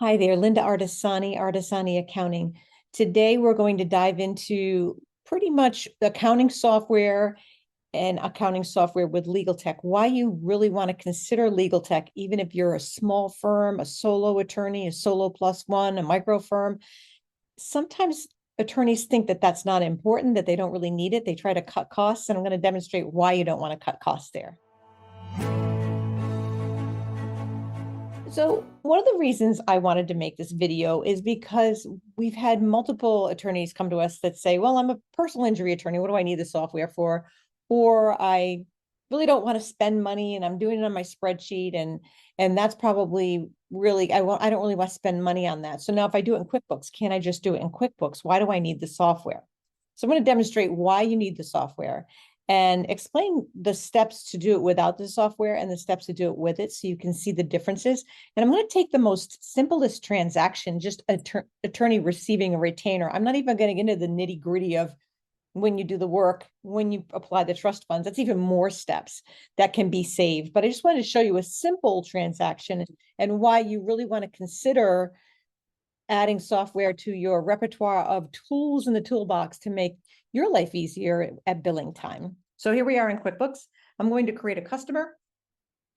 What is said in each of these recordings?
Hi there, Linda Artisani, Artisani Accounting. Today we're going to dive into pretty much accounting software and accounting software with legal tech. Why you really want to consider legal tech, even if you're a small firm, a solo attorney, a solo plus one, a micro firm. Sometimes attorneys think that that's not important, that they don't really need it. They try to cut costs, and I'm going to demonstrate why you don't want to cut costs there. So one of the reasons I wanted to make this video is because we've had multiple attorneys come to us that say, well, I'm a personal injury attorney. What do I need the software for? Or I really don't want to spend money and I'm doing it on my spreadsheet and that's probably really I don't really want to spend money on that. So now if I do it in QuickBooks, can't I just do it in QuickBooks? Why do I need the software? So I'm going to demonstrate why you need the software and explain the steps to do it without the software and the steps to do it with it so you can see the differences. And I'm going to take the most simplest transaction, just attorney receiving a retainer. I'm not even getting into the nitty gritty of when you do the work, when you apply the trust funds. That's even more steps that can be saved. But I just wanted to show you a simple transaction and why you really want to consider adding software to your repertoire of tools in the toolbox to make your life easier at billing time. So here we are in QuickBooks. I'm going to create a customer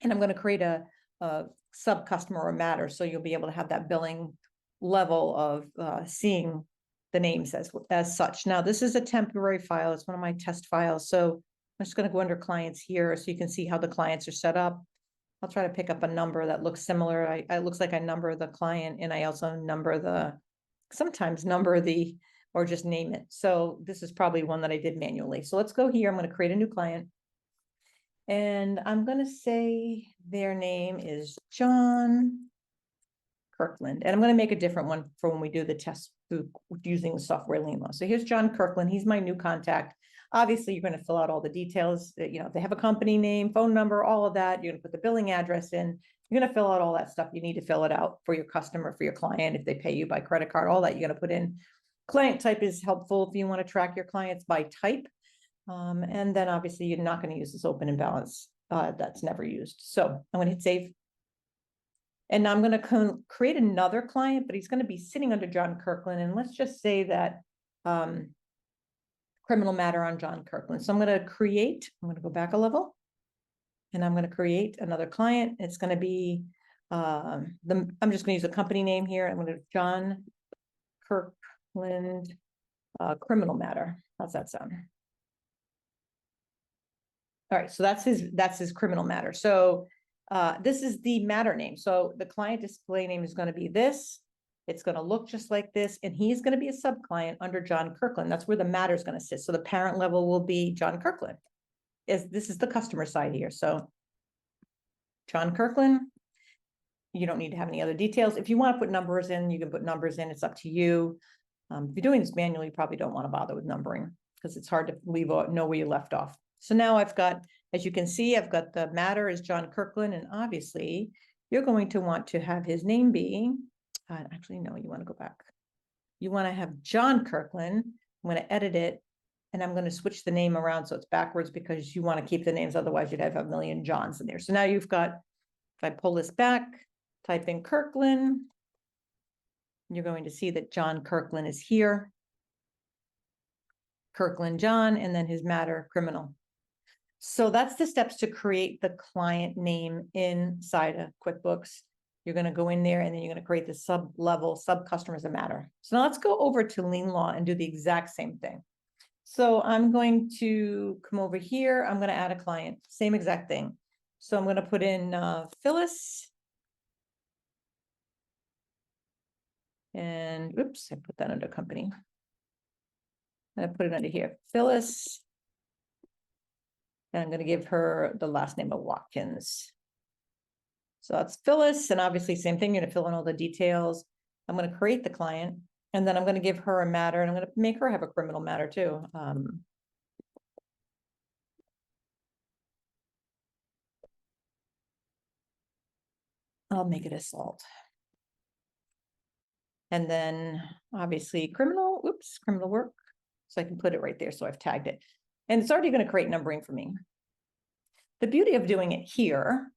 and I'm going to create a sub customer or matter. So you'll be able to have that billing level of seeing the names as such. Now, this is a temporary file. It's one of my test files. So I'm just going to go under clients here so you can see how the clients are set up. I'll try to pick up a number that looks similar. It looks like I number the client and I also sometimes number or just name it. So this is probably one that I did manually. So let's go here. I'm going to create a new client. And I'm going to say their name is John Kirkland. And I'm going to make a different one for when we do the test using the software lien law. So here's John Kirkland. He's my new contact. Obviously, you're going to fill out all the details. If they have a company name, phone number, all of that. You're going to put the billing address in. You're going to fill out all that stuff. You need to fill it out for your customer, for your client. If they pay you by credit card, all that you're going to put in. Client type is helpful if you want to track your clients by type. And then obviously you're not going to use this open and balance. That's never used. So I'm going to hit save. And now I'm going to create another client, but he's going to be sitting under John Kirkland. And let's just say that criminal matter on John Kirkland. So I'm going to go back a level and I'm going to create another client. It's going to be, I'm just going to use a company name here. I'm going to John Kirkland criminal matter. How's that sound? All right, so that's his criminal matter. So this is the matter name. So the client display name is going to be this. It's going to look just like this, and he's going to be a subclient under John Kirkland. That's where the matter is going to sit. So the parent level will be John Kirkland. This is the customer side here. So John Kirkland, you don't need to have any other details. If you want to put numbers in, you can put numbers in. It's up to you. If you're doing this manually, you probably don't want to bother with numbering because it's hard to know where you left off. So now I've got, as you can see, I've got the matter is John Kirkland, and obviously you're going to want to have his name be, actually, no, you want to go back. You want to have John Kirkland. I'm going to edit it, and I'm going to switch the name around so it's backwards because you want to keep the names. Otherwise, you'd have a million Johns in there. So now you've got, if I pull this back, type in Kirkland, you're going to see that John Kirkland is here. Kirkland John, and then his matter criminal. So that's the steps to create the client name inside of QuickBooks. You're going to go in there and then you're going to create the sub customer as a matter. So now let's go over to lien law and do the exact same thing. So I'm going to come over here. I'm going to add a client, same exact thing. So I'm going to put in Phyllis. And oops, I put that under company. I put it under here, Phyllis. And I'm going to give her the last name of Watkins. So that's Phyllis, and obviously same thing, you're going to fill in all the details. I'm going to create the client, and then I'm going to give her a matter, and I'm going to make her have a criminal matter too. I'll make it assault. And then obviously criminal work. So I can put it right there. So I've tagged it. And it's already going to create numbering for me. The beauty of doing it here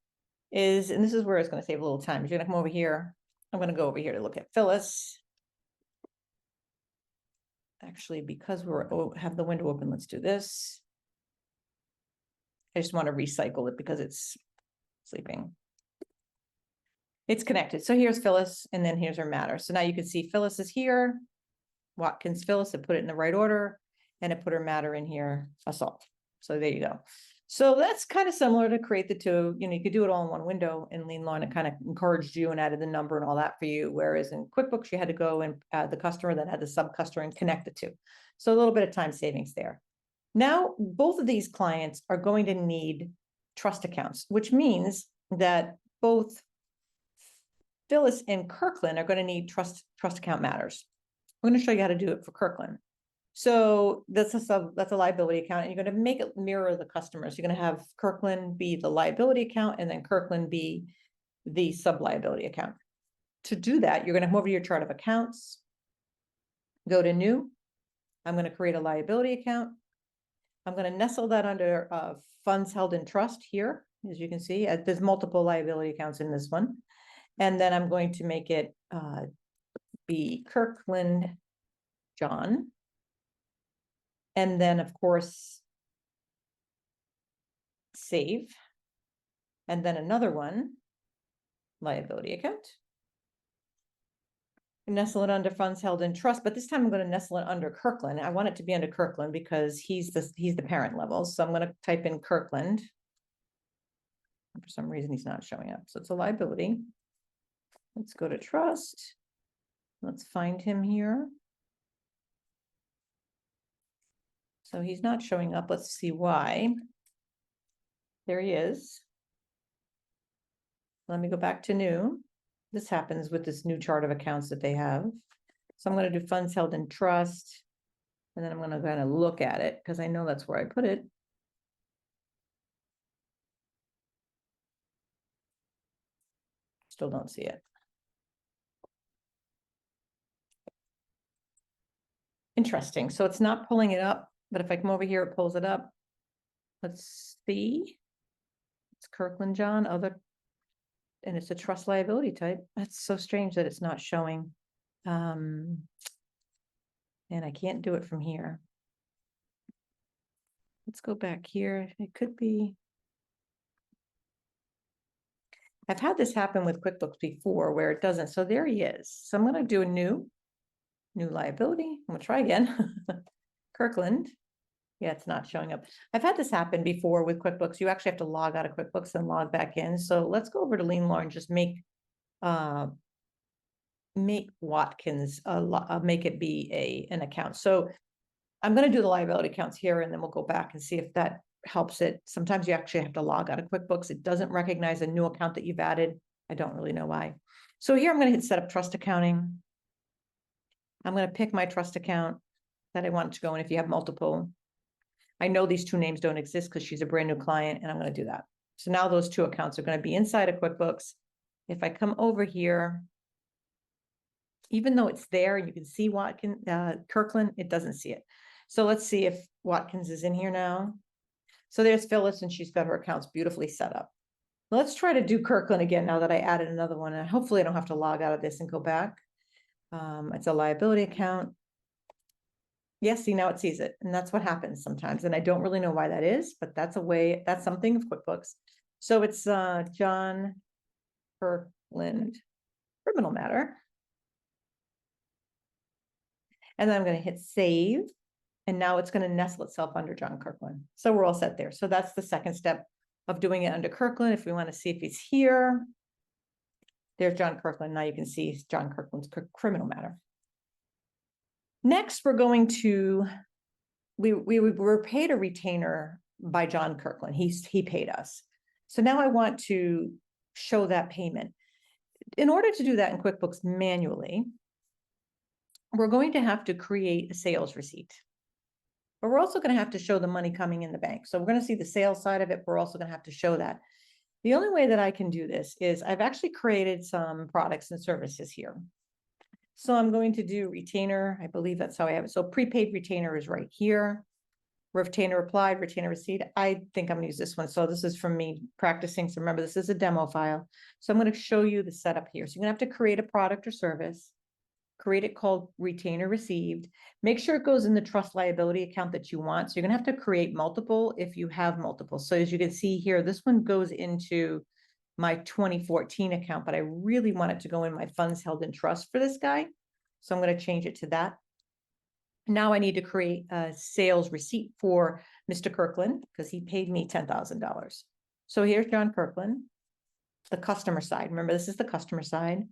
is, and this is where it's going to save a little time, you're going to come over here I'm gonna go over here to look at Phyllis. Actually, because have the window open, let's do this. I just want to recycle it because it's sleeping. It's connected. So here's Phyllis, and then here's her matter. So now you can see Phyllis is here, Watkins, Phyllis, it put it in the right order, and it put her matter in here, assault. So there you go. So that's kind of similar to create the two. You know, you could do it all in one window in Lean Lawn. It kind of encouraged you and added the number and all that for you. Whereas in QuickBooks, you had to go and add the customer, then add the sub customer and connect the two. So a little bit of time savings there. Now, both of these clients are going to need trust accounts, which means that both Phyllis and Kirkland are going to need trust account matters. I'm going to show you how to do it for Kirkland. So that's a liability account, and you're going to make it mirror the customers. You're going to have Kirkland be the liability account, and then Kirkland be the sub liability account. To do that, you're going to come over to your chart of accounts, go to new. I'm going to create a liability account. I'm going to nestle that under funds held in trust here, as you can see. There's multiple liability accounts in this one. And then I'm going to make it be Kirkland John. And then, of course, save. And then another one, liability account. Nestle it under funds held in trust, but this time I'm going to nestle it under Kirkland. I want it to be under Kirkland because he's the parent level. So I'm going to type in Kirkland. For some reason, he's not showing up. So it's a liability. Let's go to trust. Let's find him here. So he's not showing up. Let's see why. There he is. Let me go back to new. This happens with this new chart of accounts that they have. So I'm going to do funds held in trust. And then I'm going to kind of look at it because I know that's where I put it. Still don't see it. Interesting. So it's not pulling it up, but if I come over here, it pulls it up. Let's see. It's Kirkland John, and it's a trust liability type. That's so strange that it's not showing. And I can't do it from here. Let's go back here. It could be. I've had this happen with QuickBooks before where it doesn't. So there he is. So I'm going to do a new liability. I'm going to try again. Kirkland. Yeah, it's not showing up. I've had this happen before with QuickBooks. You actually have to log out of QuickBooks and log back in. So let's go over to Lean Law and just make Watkins, make it be an account. So I'm going to do the liability accounts here, and then we'll go back and see if that helps it. Sometimes you actually have to log out of QuickBooks. It doesn't recognize a new account that you've added. I don't really know why. So here I'm going to hit set up trust accounting. I'm going to pick my trust account that I want to go in if you have multiple. I know these two names don't exist because she's a brand new client, and I'm going to do that. So now those two accounts are going to be inside of QuickBooks. If I come over here, even though it's there, you can see Watkins, Kirkland, it doesn't see it. So let's see if Watkins is in here now. So there's Phyllis, and she's got her accounts beautifully set up. Let's try to do Kirkland again now that I added another one. And hopefully I don't have to log out of this and go back. It's a liability account. Yes, see, now it sees it. And that's what happens sometimes. And I don't really know why that is, but that's something of QuickBooks. So it's John Kirkland criminal matter. And then I'm going to hit save. And now it's going to nestle itself under John Kirkland. So we're all set there. So that's the second step of doing it under Kirkland. If we want to see if he's here, there's John Kirkland. Now you can see John Kirkland's criminal matter. Next, we're going to, we were paid a retainer by John Kirkland. He paid us. So now I want to show that payment. In order to do that in QuickBooks manually, we're going to have to create a sales receipt. But we're also going to have to show the money coming in the bank. So we're going to see the sales side of it. We're also going to have to show that. The only way that I can do this is I've actually created some products and services here. So I'm going to do retainer. I believe that's how I have it. So prepaid retainer is right here. Retainer applied, retainer received. I think I'm gonna use this one. So this is from me practicing. So remember, this is a demo file. So I'm gonna show you the setup here. So you're gonna have to create a product or service, create it called retainer received. Make sure it goes in the trust liability account that you want. So you're gonna have to create multiple if you have multiple. So as you can see here, this one goes into my 2014 account, but I really want it to go in my funds held in trust for this guy. So I'm gonna change it to that. Now I need to create a sales receipt for Mr. Kirkland because he paid me $10,000. So here's John Kirkland, the customer side. Remember, this is the customer side.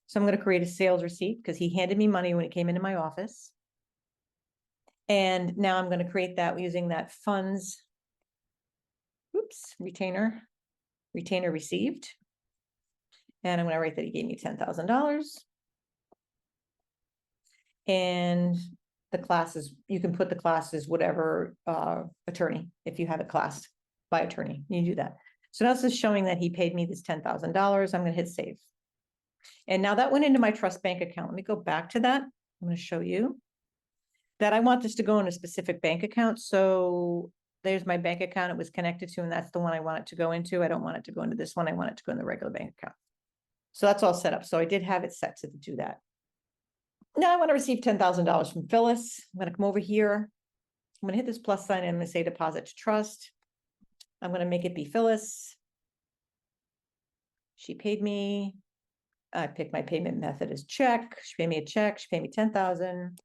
So I'm going to create a sales receipt because he handed me money when he came into my office. And now I'm going to create that using that funds, retainer received. And I'm going to write that he gave me $10,000. And the classes, you can put the classes, whatever attorney, if you have it classed by attorney, you do that. So now this is showing that he paid me this $10,000. I'm going to hit save. And now that went into my trust bank account. Let me go back to that. I'm going to show you that I want this to go in a specific bank account. So there's my bank account it was connected to, and that's the one I want it to go into. I don't want it to go into this one. I want it to go in the regular bank account. So that's all set up. So I did have it set to do that. Now I want to receive $10,000 from Phyllis. I'm going to come over here. I'm going to hit this plus sign and I'm going to say deposit to trust. I'm going to make it be Phyllis. She paid me. I picked my payment method as check. She paid me a check. She paid me 10,000.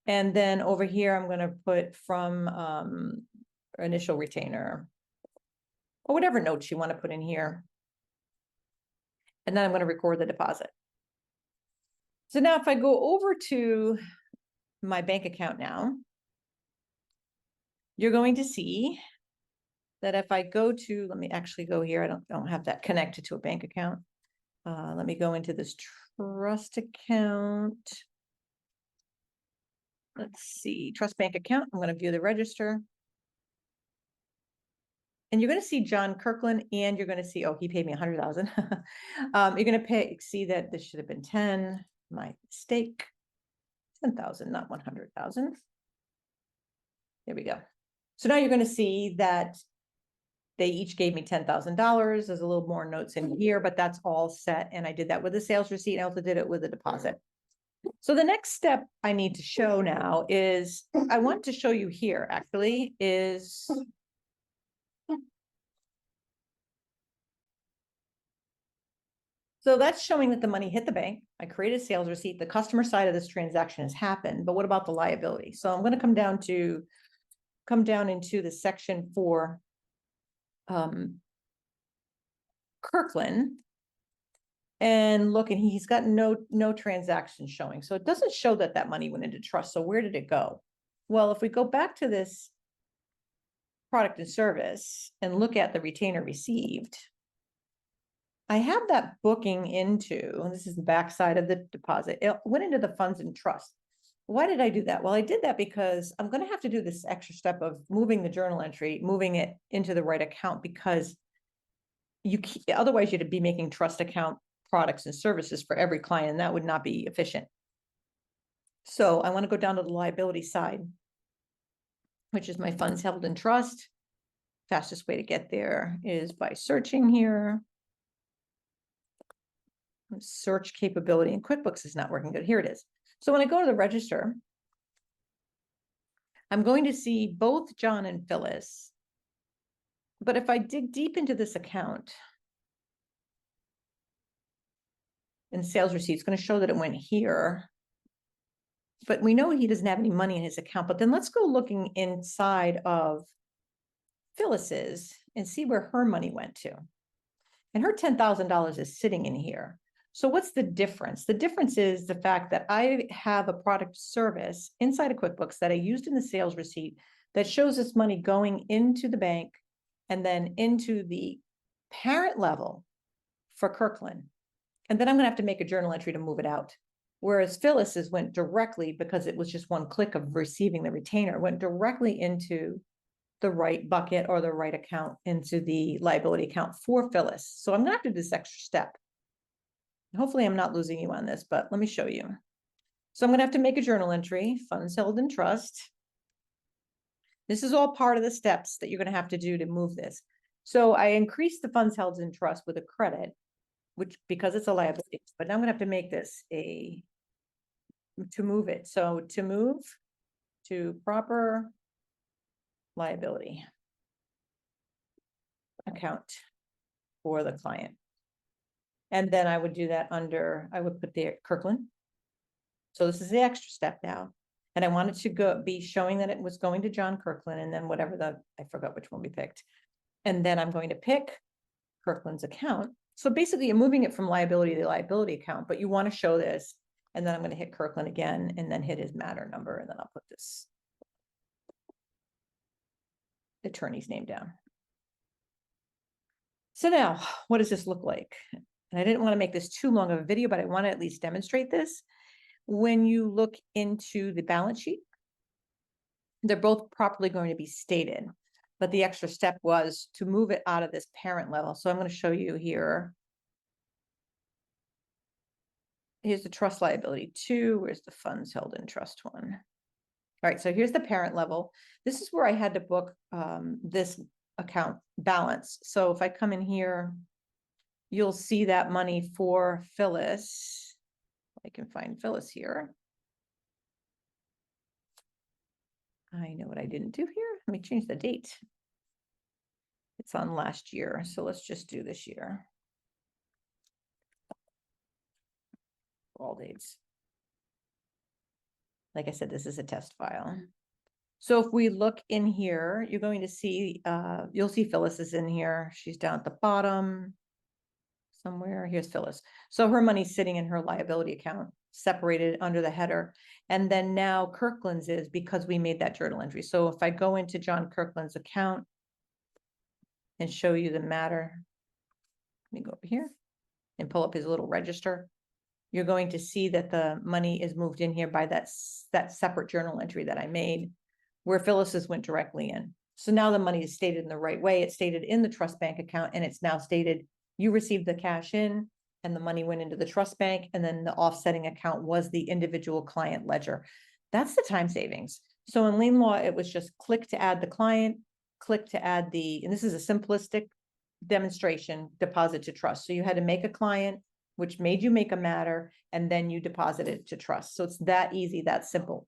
And then over here, I'm going to put from initial retainer or whatever notes you want to put in here. And then I'm going to record the deposit. So now if I go over to my bank account now, you're going to see that if I go to, let me actually go here. I don't have that connected to a bank account. Let me go into this trust account. Let's see, trust bank account. I'm going to view the register. And you're going to see John Kirkland, and you're going to see, oh, he paid me 100,000. You're going to see that this should have been 10. My mistake, 10,000, not 100,000. There we go. So now you're going to see that they each gave me $10,000. There's a little more notes in here, but that's all set. And I did that with a sales receipt. I also did it with a deposit. So the next step I need to show now is, I want to show you here actually is, so that's showing that the money hit the bank. I created a sales receipt. The customer side of this transaction has happened, but what about the liability? So I'm going to come down into the section for Kirkland and look, and he's got no transactions showing. So it doesn't show that that money went into trust. So where did it go? Well, if we go back to this product and service and look at the retainer received, I have that booking into, and this is the backside of the deposit. It went into the funds and trust. Why did I do that? Well, I did that because I'm going to have to do this extra step of moving the journal entry, moving it into the right account, because otherwise you'd be making trust account products and services for every client, and that would not be efficient. So I want to go down to the liability side, which is my funds held in trust. Fastest way to get there is by searching here. Search capability in QuickBooks is not working good. Here it is. So when I go to the register, I'm going to see both John and Phyllis. But if I dig deep into this account, and sales receipt, it's going to show that it went here. But we know he doesn't have any money in his account. But then let's go looking inside of Phyllis's and see where her money went to. And her $10,000 is sitting in here. So what's the difference? The difference is the fact that I have a product service inside of QuickBooks that I used in the sales receipt that shows this money going into the bank and then into the parent level for Kirkland. And then I'm going to have to make a journal entry to move it out. Whereas Phyllis's went directly, because it was just one click of receiving the retainer, went directly into the right bucket or the right account, into the liability account for Phyllis. So I'm going to have to do this extra step. Hopefully I'm not losing you on this, but let me show you. So I'm going to have to make a journal entry, funds held in trust. This is all part of the steps that you're gonna have to do to move this. So I increased the funds held in trust with a credit, which, because it's a liability, but now I'm gonna have to make this to move it. So to move to proper liability account for the client. And then I would do that under, I would put there Kirkland. So this is the extra step now. And I wanted to be showing that it was going to John Kirkland, and then whatever I forgot which one we picked. And then I'm going to pick Kirkland's account. So basically you're moving it from liability to liability account, but you want to show this. And then I'm going to hit Kirkland again and then hit his matter number. And then I'll put this attorney's name down. So now what does this look like? And I didn't want to make this too long of a video, but I want to at least demonstrate this. When you look into the balance sheet, they're both properly going to be stated, but the extra step was to move it out of this parent level. So I'm going to show you here. Here's the trust liability 2. Where's the funds held in trust 1? All right, so here's the parent level. This is where I had to book this account balance. So if I come in here, you'll see that money for Phyllis. I can find Phyllis here. I know what I didn't do here. Let me change the date. It's on last year, so let's just do this year. All dates. Like I said, this is a test file. So if we look in here, you're going to see, you'll see Phyllis is in here. She's down at the bottom somewhere. Here's Phyllis. So her money's sitting in her liability account, separated under the header. And then now Kirkland's is, because we made that journal entry. So if I go into John Kirkland's account and show you the matter, let me go over here and pull up his little register. You're going to see that the money is moved in here by that separate journal entry that I made, where Phyllis's went directly in. So now the money is stated in the right way. It's stated in the trust bank account, and it's now stated you received the cash in and the money went into the trust bank, and then the offsetting account was the individual client ledger. That's the time savings. So in lien law, it was just click to add the client, click to add and this is a simplistic demonstration, deposit to trust. So you had to make a client, which made you make a matter, and then you deposit it to trust. So it's that easy, that simple.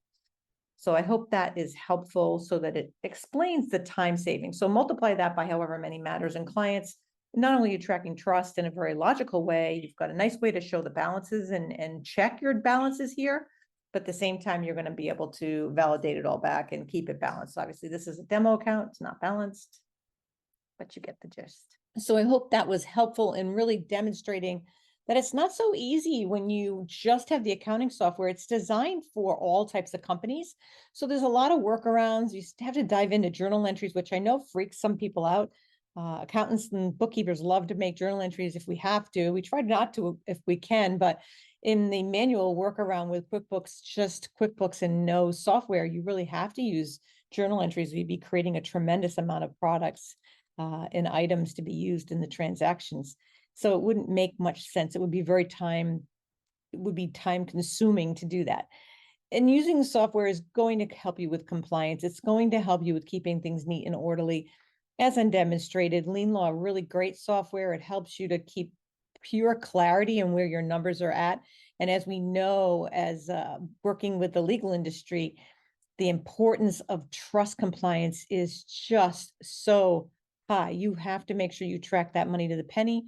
So I hope that is helpful so that it explains the time saving. So multiply that by however many matters and clients. Not only are you tracking trust in a very logical way, you've got a nice way to show the balances and check your balances here, but at the same time, you're going to be able to validate it all back and keep it balanced. Obviously, this is a demo account. It's not balanced, but you get the gist. So I hope that was helpful in really demonstrating that it's not so easy when you just have the accounting software. It's designed for all types of companies. So there's a lot of workarounds. You have to dive into journal entries, which I know freaks some people out. Accountants and bookkeepers love to make journal entries if we have to. We try not to if we can, but in the manual workaround with QuickBooks, just QuickBooks and no software, you really have to use journal entries. We'd be creating a tremendous amount of products and items to be used in the transactions. So it wouldn't make much sense. It would be time consuming to do that. And using software is going to help you with compliance. It's going to help you with keeping things neat and orderly. As I demonstrated, Lien Law, really great software. It helps you to keep pure clarity in where your numbers are at. And as we know, as working with the legal industry, the importance of trust compliance is just so high. You have to make sure you track that money to the penny.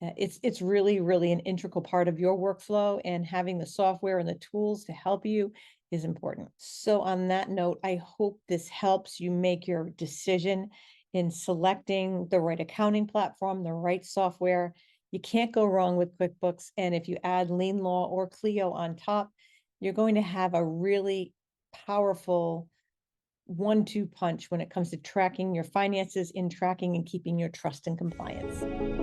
It's really, really an integral part of your workflow, and having the software and the tools to help you is important. So on that note, I hope this helps you make your decision in selecting the right accounting platform, the right software. You can't go wrong with QuickBooks. And if you add Lien Law or Clio on top, you're going to have a really powerful 1-2 punch when it comes to tracking your finances, in tracking and keeping your trust and compliance.